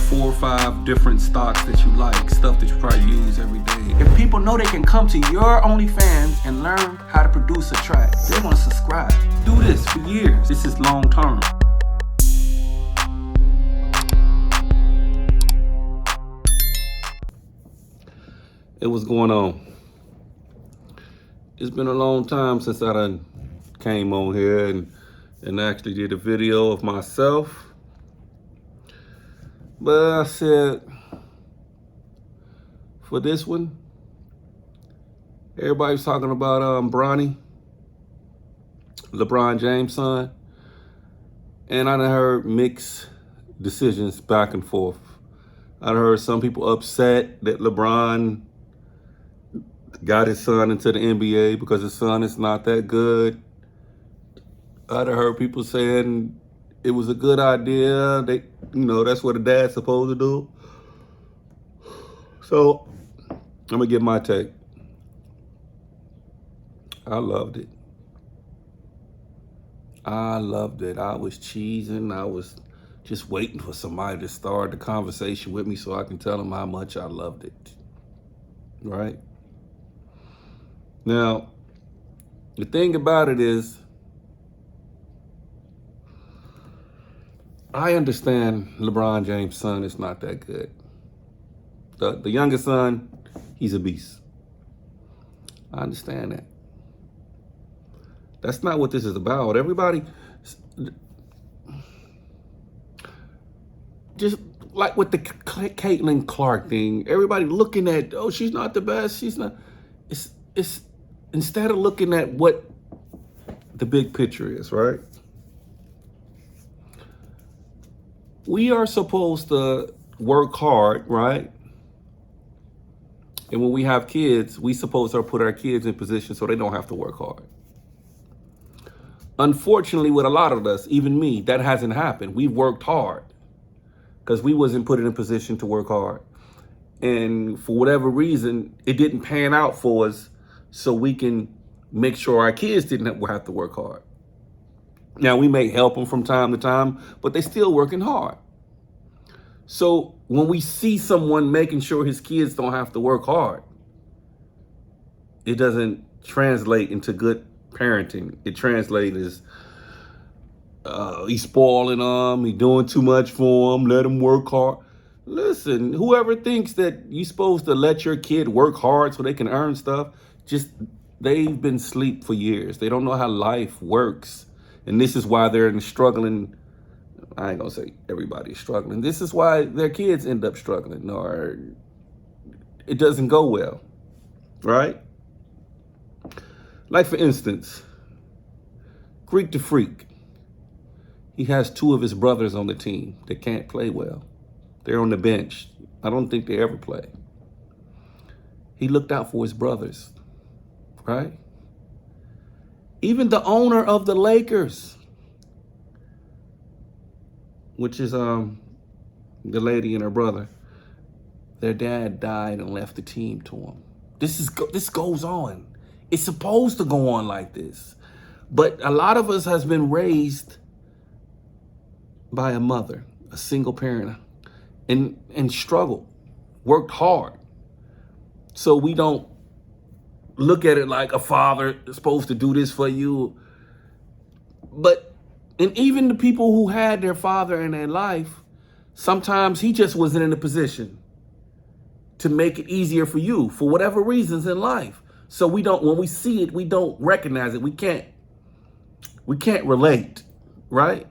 4 or 5 different stocks that you like, stuff that you probably use every day. If people know they can come to your OnlyFans and learn how to produce a track, they're gonna subscribe. Do this for years. This is long term. Hey, what's going on? It's been a long time since I done came on here and actually did a video of myself. But I said, for this one, everybody's talking about Lebron James' son. And I done heard mixed decisions back and forth. I done heard some people upset that LeBron got his son into the NBA because his son is not that good. I done heard people saying it was a good idea. That's what a dad's supposed to do. So I'm gonna give my take. I loved it. I was cheesing. I was just waiting for somebody to start the conversation with me so I can tell them how much I loved it. Right? Now, the thing about it is, I understand LeBron James' son is not that good. The youngest son, he's a beast. I understand that. That's not what this is about. Everybody, just like with the Caitlin Clark thing, everybody looking at, oh, she's not the best. She's not. It's instead of looking at what the big picture is, right? We are supposed to work hard, right? And when we have kids, we supposed to put our kids in position so they don't have to work hard. Unfortunately, with a lot of us, even me, that hasn't happened. We've worked hard because we wasn't put in a position to work hard. And for whatever reason, it didn't pan out for us so we can make sure our kids didn't have to work hard. Now, we may help them from time to time, but they're still working hard. So when we see someone making sure his kids don't have to work hard, it doesn't translate into good parenting. It translates as he's spoiling them, he's doing too much for them, let him work hard. Listen, whoever thinks that you're supposed to let your kid work hard so they can earn stuff, they've been asleep for years. They don't know how life works. And this is why they're struggling. I ain't gonna say everybody's struggling. This is why their kids end up struggling, or it doesn't go well, right? Like, for instance, Greek the Freak. He has 2 of his brothers on the team that can't play well. They're on the bench. I don't think they ever play. He looked out for his brothers, right? Even the owner of the Lakers, which is the lady and her brother, their dad died and left the team to him. This goes on. It's supposed to go on like this. But a lot of us has been raised by a mother, a single parent, and struggled, worked hard. So we don't look at it like a father is supposed to do this for you. And even the people who had their father in their life, sometimes he just wasn't in a position to make it easier for you for whatever reasons in life. So when we see it, we don't recognize it. We can't relate, right?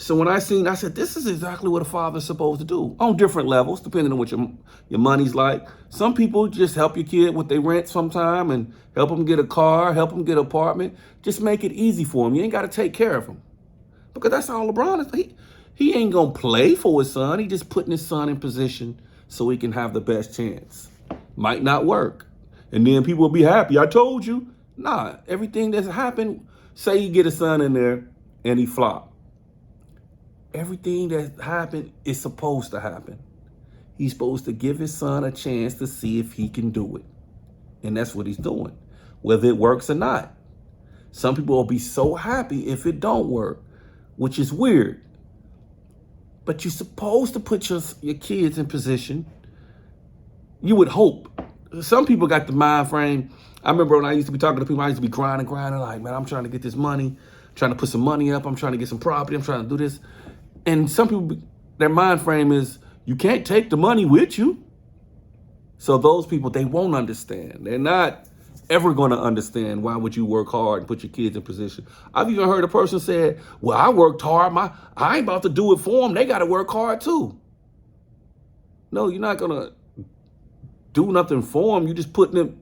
So when I said, this is exactly what a father's supposed to do on different levels, depending on what your money's like. Some people just help your kid with their rent sometime and help them get a car, help them get an apartment. Just make it easy for them. You ain't got to take care of them. Because that's all LeBron is. He ain't going to play for his son. He just putting his son in position so he can have the best chance. Might not work. And then people will be happy. I told you. Nah, everything that's happened, say you get a son in there and he flop. Everything that happened is supposed to happen. He's supposed to give his son a chance to see if he can do it. And that's what he's doing, whether it works or not. Some people will be so happy if it don't work, which is weird. But you're supposed to put your kids in position. You would hope. Some people got the mind frame. I remember when I used to be talking to people, I used to be grinding, like, man, I'm trying to get this money, trying to put some money up, I'm trying to get some property, I'm trying to do this. And some people, their mind frame is, you can't take the money with you. So those people, they won't understand. They're not ever going to understand why would you work hard and put your kids in position. I've even heard a person say, well, I worked hard. I ain't about to do it for them. They got to work hard too. No, you're not going to do nothing for them. You're just putting them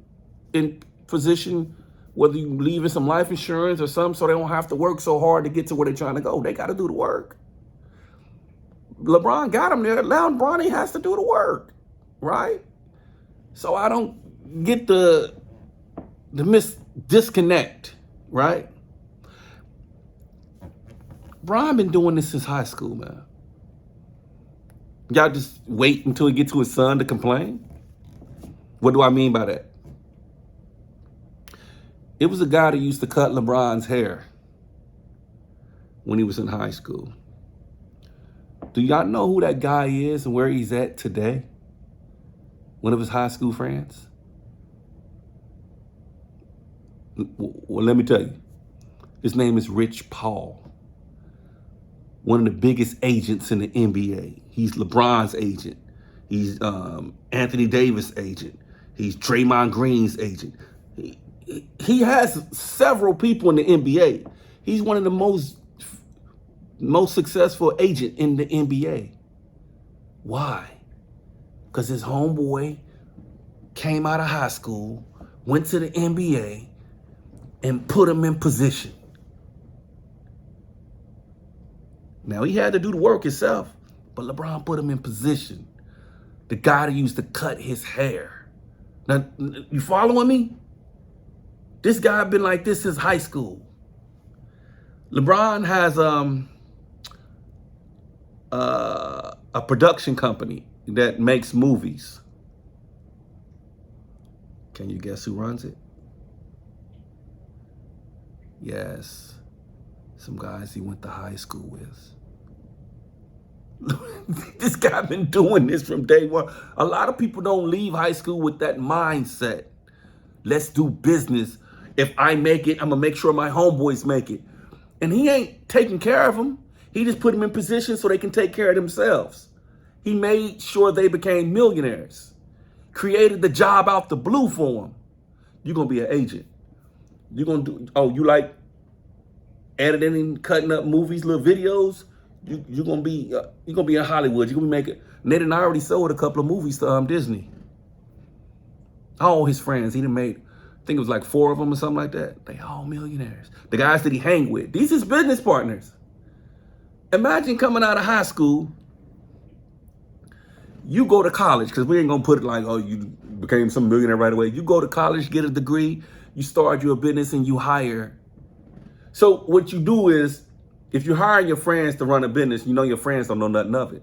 in position, whether you leaving some life insurance or something, so they don't have to work so hard to get to where they're trying to go. They got to do the work. LeBron got him there. Now Bronny has to do the work, right? So I don't get the disconnect, right? Bron been doing this since high school, man. Y'all just wait until he gets to his son to complain? What do I mean by that? It was a guy that used to cut LeBron's hair when he was in high school. Do y'all know who that guy is and where he's at today? One of his high school friends? Well, let me tell you. His name is Rich Paul. One of the biggest agents in the NBA. He's LeBron's agent. He's Anthony Davis' agent. He's Draymond Green's agent. He has several people in the NBA. He's one of the most successful agent in the NBA. Why? Because his homeboy came out of high school, went to the NBA, and put him in position. Now, he had to do the work himself, but LeBron put him in position. The guy that used to cut his hair. Now, you following me? This guy been like this since high school. LeBron has a production company that makes movies. Can you guess who runs it? Yes, some guys he went to high school with. This guy been doing this from day one. A lot of people don't leave high school with that mindset. Let's do business. If I make it, I'm gonna make sure my homeboys make it. And he ain't taking care of them. He just put them in position so they can take care of themselves. He made sure they became millionaires. Created the job out the blue for them. You're gonna be an agent. You're gonna do, you like editing and cutting up movies, little videos? You're gonna be in Hollywood. You're gonna be making. Ned and I already sold a couple of movies to Disney. All his friends, he done made, I think it was like 4 of them or something like that. They all millionaires. The guys that he hang with, these is business partners. Imagine coming out of high school, you go to college, because we ain't gonna put it like, oh, you became some millionaire right away. You go to college, get a degree, you start your business and you hire. So what you do is, if you hire your friends to run a business, you know your friends don't know nothing of it.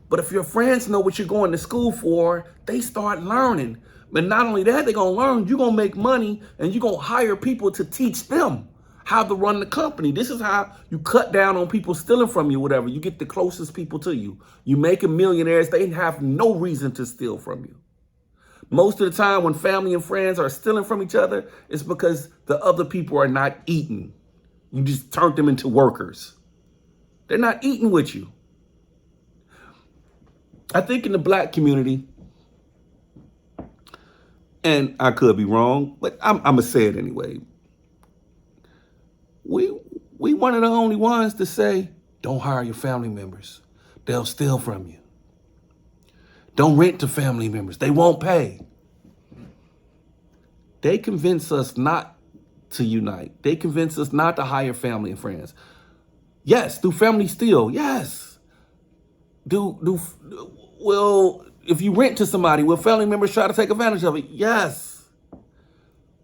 But if your friends know what you're going to school for, they start learning. But not only that, they're going to learn, you're going to make money, and you're going to hire people to teach them how to run the company. This is how you cut down on people stealing from you, whatever. You get the closest people to you. You make them millionaires. They have no reason to steal from you. Most of the time when family and friends are stealing from each other, it's because the other people are not eating. You just turned them into workers. They're not eating with you. I think in the black community, and I could be wrong, but I'm going to say it anyway. We one of the only ones to say, don't hire your family members. They'll steal from you. Don't rent to family members. They won't pay. They convince us not to unite. They convince us not to hire family and friends. Yes, do family steal? Yes. Well, if you rent to somebody, will family members try to take advantage of it? Yes.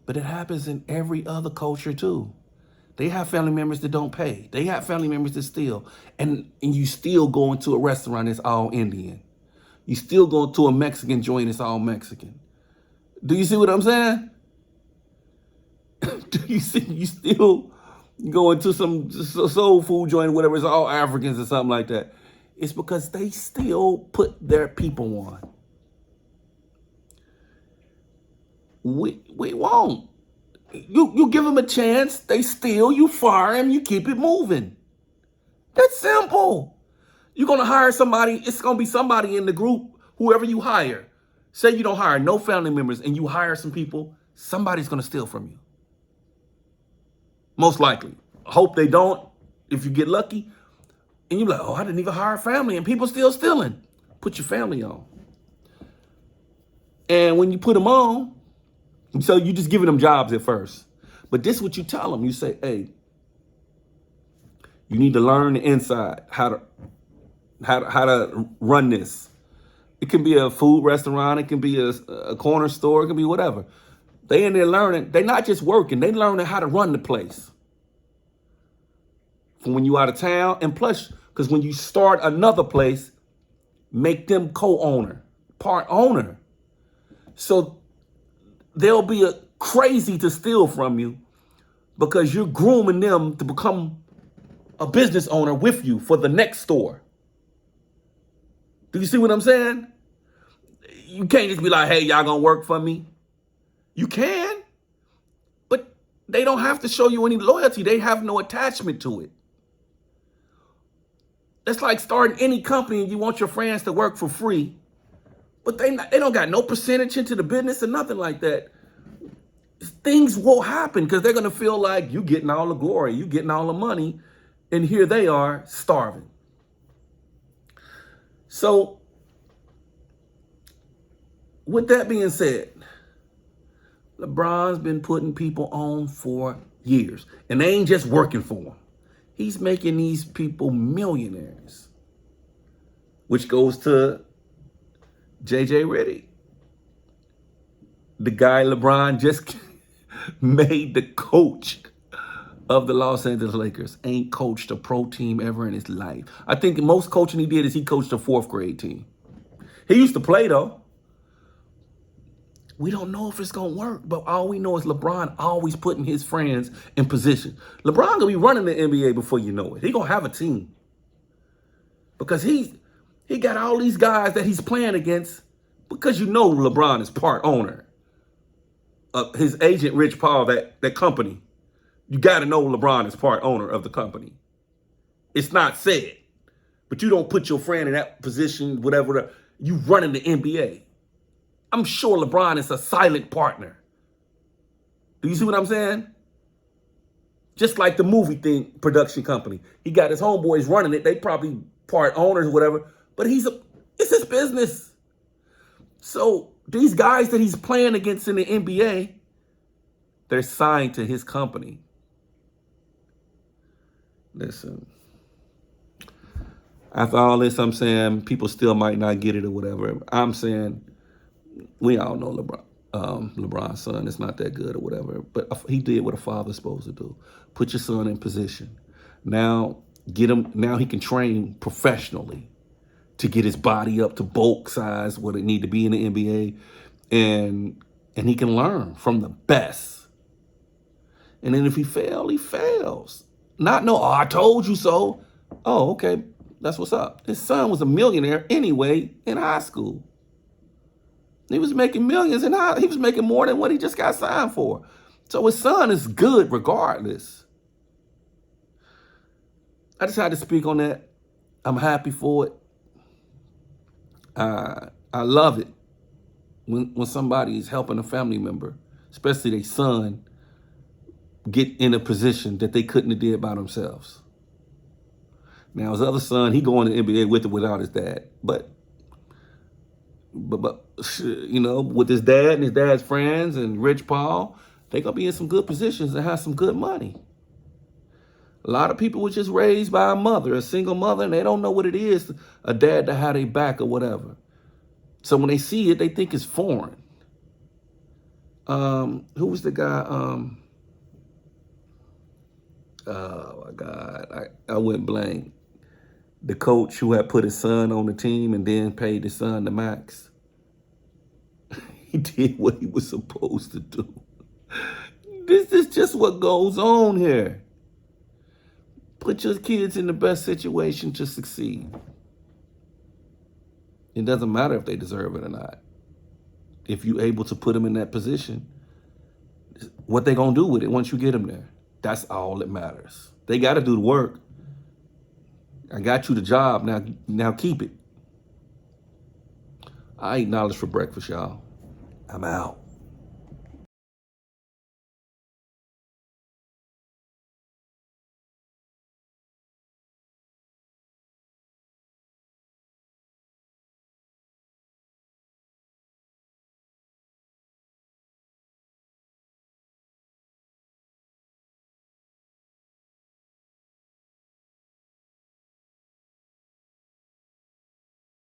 But it happens in every other culture too. They have family members that don't pay. They have family members that steal. And you still go into a restaurant that's all Indian. You still go to a Mexican joint that's all Mexican. Do you see what I'm saying? Do you see? You still go into some soul food joint, whatever, it's all Africans or something like that. It's because they still put their people on. We won't. You give them a chance, they steal, you fire them, you keep it moving. That's simple. You're going to hire somebody, it's going to be somebody in the group, whoever you hire. Say you don't hire no family members and you hire some people, somebody's going to steal from you. Most likely. Hope they don't, if you get lucky. And you're like, oh, I didn't even hire family and people still stealing. Put your family on. And when you put them on, so you just giving them jobs at first. But this is what you tell them. You say, hey, you need to learn the inside, how to run this. It can be a food restaurant. It can be a corner store. It can be whatever. They in there learning. They're not just working. They learning how to run the place. From when you out of town. And plus, because when you start another place, make them co-owner, part owner. So they'll be crazy to steal from you because you're grooming them to become a business owner with you for the next store. Do you see what I'm saying? You can't just be like, hey, y'all gonna work for me. You can, but they don't have to show you any loyalty. They have no attachment to it. It's like starting any company and you want your friends to work for free, but they don't got no percentage into the business or nothing like that. Things will happen because they're going to feel like you getting all the glory, you getting all the money, and here they are starving. So with that being said, LeBron's been putting people on for years, and they ain't just working for him. He's making these people millionaires, which goes to JJ Redick. The guy LeBron just made the coach of the Los Angeles Lakers. Ain't coached a pro team ever in his life. I think the most coaching he did is he coached a 4th grade team. He used to play though. We don't know if it's going to work, but all we know is LeBron always putting his friends in position. LeBron going to be running the NBA before you know it. He going to have a team because he got all these guys that he's playing against because you know LeBron is part owner. His agent, Rich Paul, that company, you got to know LeBron is part owner of the company. It's not said, but you don't put your friend in that position, whatever, you running the NBA. I'm sure LeBron is a silent partner. Do you see what I'm saying? Just like the movie thing, production company. He got his homeboys running it. They probably part owners or whatever, but it's his business. So these guys that he's playing against in the NBA, they're signed to his company. Listen, after all this, I'm saying people still might not get it or whatever. I'm saying we all know LeBron's son is not that good or whatever, but he did what a father's supposed to do. Put your son in position. Now now he can train professionally to get his body up to bulk size, what it need to be in the NBA, and he can learn from the best. And then if he fails, he fails. Not no, oh, I told you so. Oh, okay, that's what's up. His son was a millionaire anyway in high school. He was making millions and he was making more than what he just got signed for. So his son is good regardless. I just had to speak on that. I'm happy for it. I love it when somebody is helping a family member, especially their son, get in a position that they couldn't have did by themselves. Now his other son, he going to the NBA with or without his dad, but you know, with his dad and his dad's friends and Rich Paul, they gonna be in some good positions and have some good money. A lot of people were just raised by a mother, a single mother, and they don't know what it is, a dad to have their back or whatever. So when they see it, they think it's foreign. Who was the guy? Oh my God, I went blank. The coach who had put his son on the team and then paid his son the max. He did what he was supposed to do. This is just what goes on here. Put your kids in the best situation to succeed. It doesn't matter if they deserve it or not. If you're able to put them in that position, what they gonna do with it once you get them there? That's all that matters. They got to do the work. I got you the job. Now keep it. I ate knowledge for breakfast, y'all. I'm out.